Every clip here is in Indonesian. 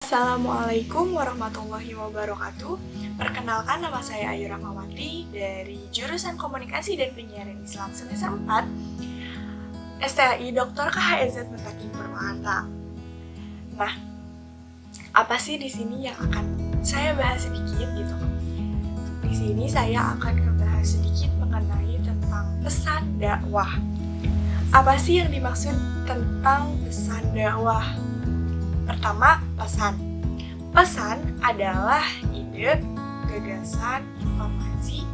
Assalamualaikum warahmatullahi wabarakatuh. Perkenalkan, nama saya Ayu Rahmawati dari jurusan Komunikasi dan Penyiaran Islam semester 4 STAI Dr. KHEZ Mutakin Purwakarta. Nah, apa sih di sini yang akan saya bahas sedikit gitu? Di sini saya akan membahas sedikit mengenai tentang pesan dakwah. Apa sih yang dimaksud tentang pesan dakwah? Pertama, pesan. Pesan adalah ide, gagasan, informasi,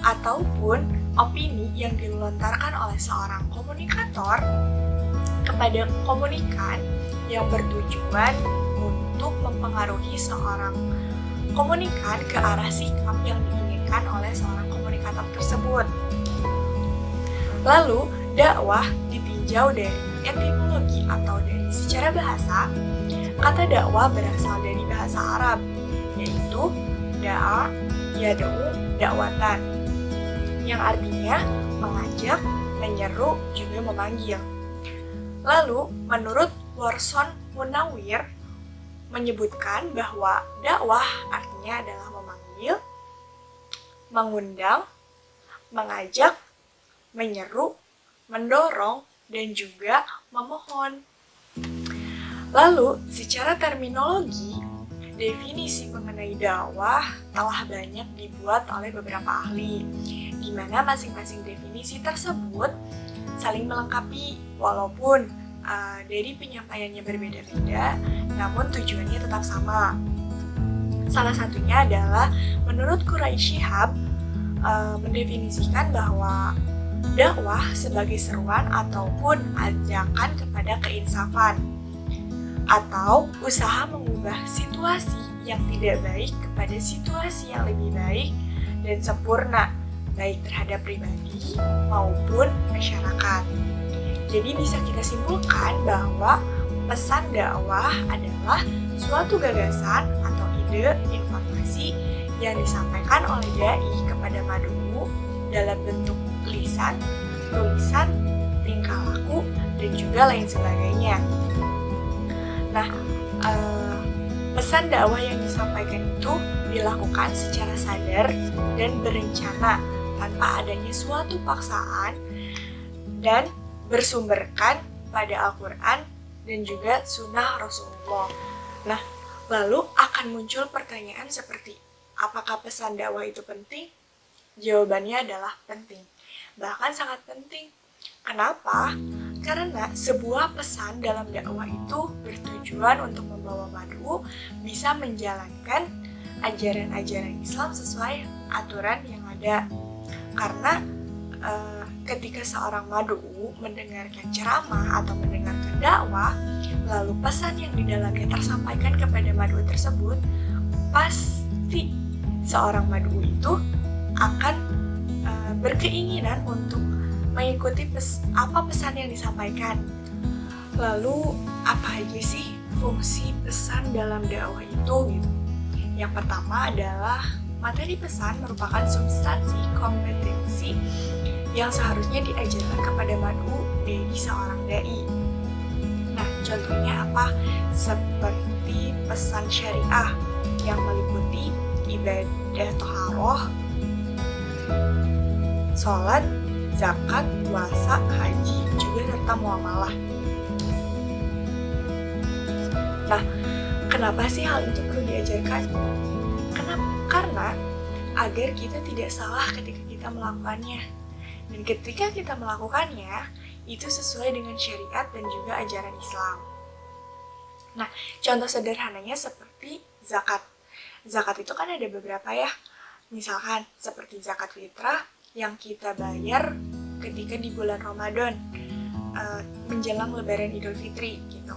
ataupun opini yang dilontarkan oleh seorang komunikator kepada komunikan yang bertujuan untuk mempengaruhi seorang komunikan ke arah sikap yang diinginkan oleh seorang komunikator tersebut. Lalu, dakwah ditinjau dari etimologi atau dari secara bahasa. Kata dakwah berasal dari bahasa Arab, yaitu da'a, yad'u, dakwatan, yang artinya mengajak, menyeru, juga memanggil. Lalu, menurut Warson Munawir menyebutkan bahwa dakwah artinya adalah memanggil, mengundang, mengajak, menyeru, mendorong, dan juga memohon. Lalu, secara terminologi, definisi mengenai dakwah telah banyak dibuat oleh beberapa ahli, di mana masing-masing definisi tersebut saling melengkapi walaupun dari penyampaiannya berbeda-beda, namun tujuannya tetap sama. Salah satunya adalah menurut Quraisy Shihab mendefinisikan bahwa dakwah sebagai seruan ataupun ajakan kepada keinsafan atau usaha mengubah situasi yang tidak baik kepada situasi yang lebih baik dan sempurna, baik terhadap pribadi maupun masyarakat. Jadi bisa kita simpulkan bahwa pesan dakwah adalah suatu gagasan atau ide, informasi yang disampaikan oleh dai kepada mad'u dalam bentuk lisan, tulisan, tingkah laku, dan juga lain sebagainya. Nah, pesan dakwah yang disampaikan itu dilakukan secara sadar dan berencana tanpa adanya suatu paksaan dan bersumberkan pada Al-Quran dan juga sunnah Rasulullah. Nah, lalu akan muncul pertanyaan seperti, apakah pesan dakwah itu penting? Jawabannya adalah penting, bahkan sangat penting. Kenapa? Karena sebuah pesan dalam dakwah itu bertujuan untuk membawa mad'u bisa menjalankan ajaran-ajaran Islam sesuai aturan yang ada. Karena ketika seorang mad'u mendengarkan ceramah atau mendengarkan dakwah, lalu pesan yang di dalamnya tersampaikan kepada mad'u tersebut, pasti seorang mad'u itu akan berkeinginan untuk mengikuti apa pesan yang disampaikan. Lalu apa aja sih fungsi pesan dalam dakwah itu gitu? Yang pertama adalah materi pesan merupakan substansi kompetensi yang seharusnya diajarkan kepada mad'u dari seorang dai. Nah, contohnya apa? Seperti pesan syariah yang meliputi ibadah toharoh, sholat, zakat, puasa, haji, juga serta muamalah. Nah, kenapa sih hal itu perlu diajarkan? Karena agar kita tidak salah ketika kita melakukannya. Dan ketika kita melakukannya, itu sesuai dengan syariat dan juga ajaran Islam. Nah, contoh sederhananya seperti zakat. Zakat itu kan ada beberapa ya. Misalkan seperti zakat fitrah yang kita bayar ketika di bulan Ramadan menjelang Lebaran Idul Fitri gitu.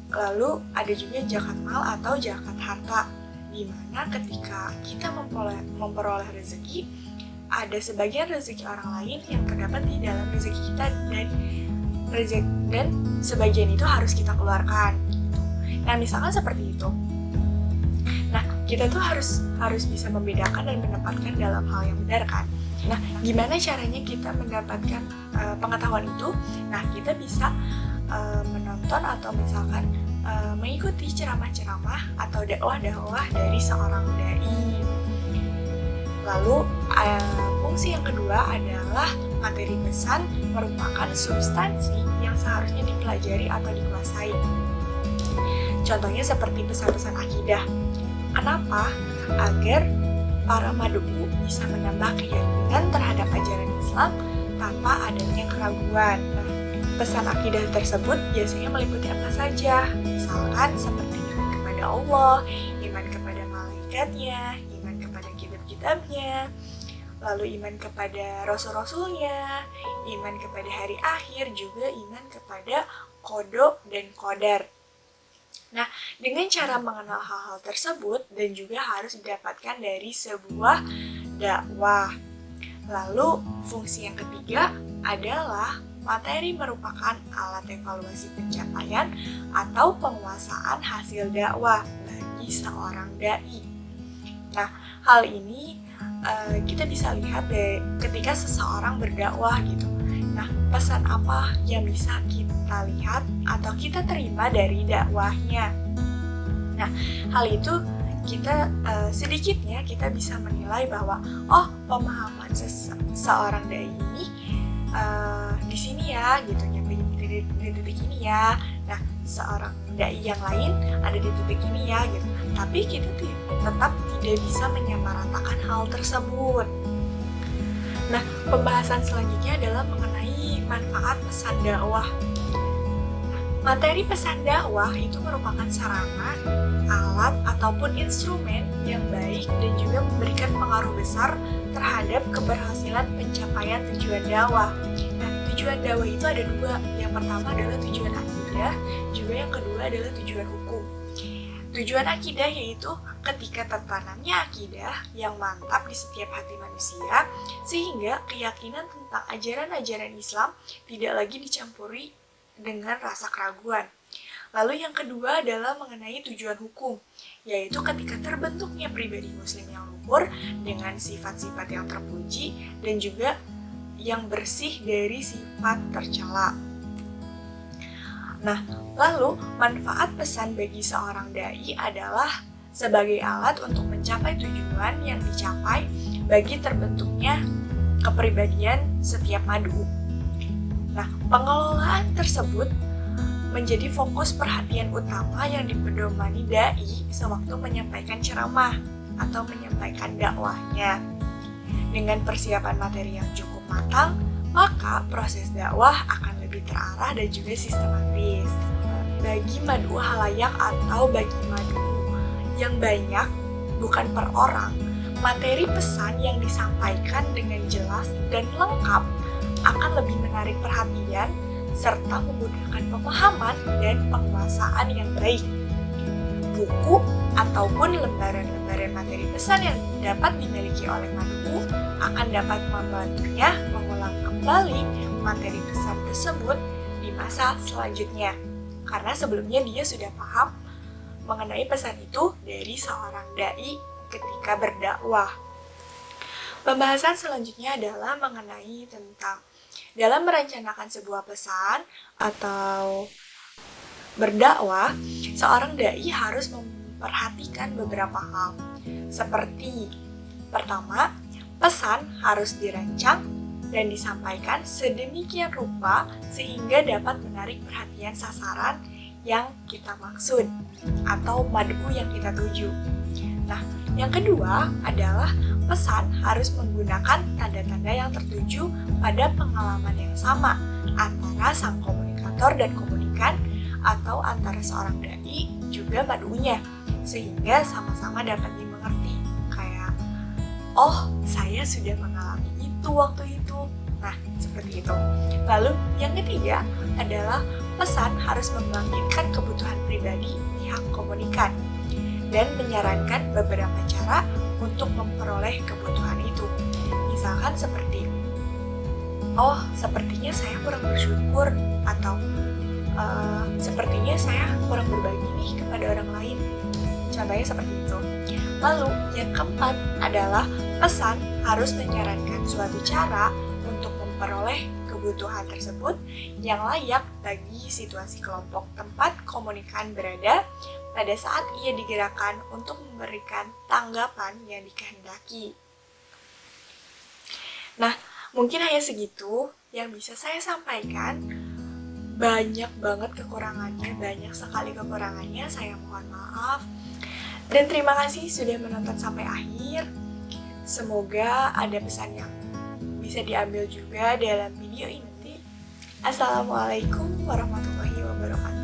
Lalu ada juga zakat mal atau zakat harta, di mana ketika kita memperoleh rezeki, ada sebagian rezeki orang lain yang terdapat di dalam rezeki kita dan sebagian itu harus kita keluarkan gitu. Nah, misalkan seperti itu. Nah, kita tuh harus bisa membedakan dan menempatkan dalam hal yang benar kan. Nah, gimana caranya kita mendapatkan pengetahuan itu? Nah, kita bisa menonton atau misalkan mengikuti ceramah-ceramah atau dakwah-dakwah dari seorang dai. Lalu fungsi yang kedua adalah materi pesan merupakan substansi yang seharusnya dipelajari atau dikuasai. Contohnya seperti pesan-pesan akidah. Kenapa? Agar para mad'u bisa menambah keyakinan terhadap ajaran Islam tanpa adanya keraguan. Nah, pesan akidah tersebut biasanya meliputi apa saja? Misalkan seperti iman kepada Allah, iman kepada malaikatnya, iman kepada kitab-kitabnya, lalu iman kepada rasul-rasulnya, iman kepada hari akhir, juga iman kepada qada dan qadar. Nah, dengan cara mengenal hal-hal tersebut dan juga harus didapatkan dari sebuah dakwah. Lalu, fungsi yang ketiga adalah materi merupakan alat evaluasi pencapaian atau penguasaan hasil dakwah bagi seorang dai. Nah, hal ini kita bisa lihat ketika seseorang berdakwah gitu. Nah, pesan apa yang bisa kita lihat atau kita terima dari dakwahnya? Nah, hal itu kita sedikitnya kita bisa menilai bahwa pemahaman seorang dai ini di sini ya gitu, nyampe di titik ini ya. Nah, seorang dai yang lain ada di titik ini ya gitu. Tapi kita tetap tidak bisa menyamaratakan hal tersebut. Nah, pembahasan selanjutnya adalah mengenai manfaat pesan dakwah. Materi pesan dakwah itu merupakan sarana, alat, ataupun instrumen yang baik dan juga memberikan pengaruh besar terhadap keberhasilan pencapaian tujuan dakwah. Nah, tujuan dakwah itu ada dua. Yang pertama adalah tujuan akidah, juga yang kedua adalah tujuan hukum. Tujuan akidah yaitu ketika tertanamnya akidah yang mantap di setiap hati manusia, sehingga keyakinan tentang ajaran-ajaran Islam tidak lagi dicampuri dengan rasa keraguan. Lalu yang kedua adalah mengenai tujuan hukum, yaitu ketika terbentuknya pribadi muslim yang luhur dengan sifat-sifat yang terpuji dan juga yang bersih dari sifat tercela. Nah, lalu manfaat pesan bagi seorang dai adalah sebagai alat untuk mencapai tujuan yang dicapai bagi terbentuknya kepribadian setiap mad'u. Nah, pengelolaan tersebut menjadi fokus perhatian utama yang dipedomani dai sewaktu menyampaikan ceramah atau menyampaikan dakwahnya. Dengan persiapan materi yang cukup matang, maka proses dakwah akan lebih terarah dan juga sistematis. Bagi mad'u halayak atau bagi mad'u yang banyak, bukan per orang, materi pesan yang disampaikan dengan jelas dan lengkap akan lebih menarik perhatian serta memudahkan pemahaman dan penguasaan yang baik. Buku ataupun lembaran-lembaran materi pesan yang dapat dimiliki oleh mad'u akan dapat membantunya mengulang kembali materi pesan tersebut di masa selanjutnya. Karena sebelumnya dia sudah paham mengenai pesan itu dari seorang dai ketika berdakwah. Pembahasan selanjutnya adalah mengenai tentang dalam merencanakan sebuah pesan atau berdakwah, seorang dai harus memperhatikan beberapa hal. Seperti pertama, pesan harus dirancang dan disampaikan sedemikian rupa sehingga dapat menarik perhatian sasaran yang kita maksud atau mad'u yang kita tuju. Nah, yang kedua adalah pesan harus menggunakan tanda-tanda yang tertuju pada pengalaman yang sama antara sang komunikator dan komunikan atau antara seorang dai juga mad'unya, sehingga sama-sama dapat dimengerti. Kayak, saya sudah mengalami itu waktu itu. Nah, seperti itu. Lalu yang ketiga adalah pesan harus membangkitkan kebutuhan pribadi pihak komunikan dan menyarankan beberapa cara untuk memperoleh kebutuhan itu. Misalkan seperti, sepertinya saya kurang bersyukur, atau sepertinya saya kurang berbagi nih kepada orang lain. Contohnya seperti itu. Lalu yang keempat adalah pesan harus menyarankan suatu cara untuk memperoleh kebutuhan kebutuhan tersebut yang layak bagi situasi kelompok tempat komunikan berada pada saat ia digerakkan untuk memberikan tanggapan yang dikehendaki. Nah, mungkin hanya segitu yang bisa saya sampaikan. Banyak banget kekurangannya, banyak sekali kekurangannya, saya mohon maaf. Dan terima kasih sudah menonton sampai akhir. Semoga ada pesan yang bisa diambil juga dalam video ini. Assalamualaikum warahmatullahi wabarakatuh.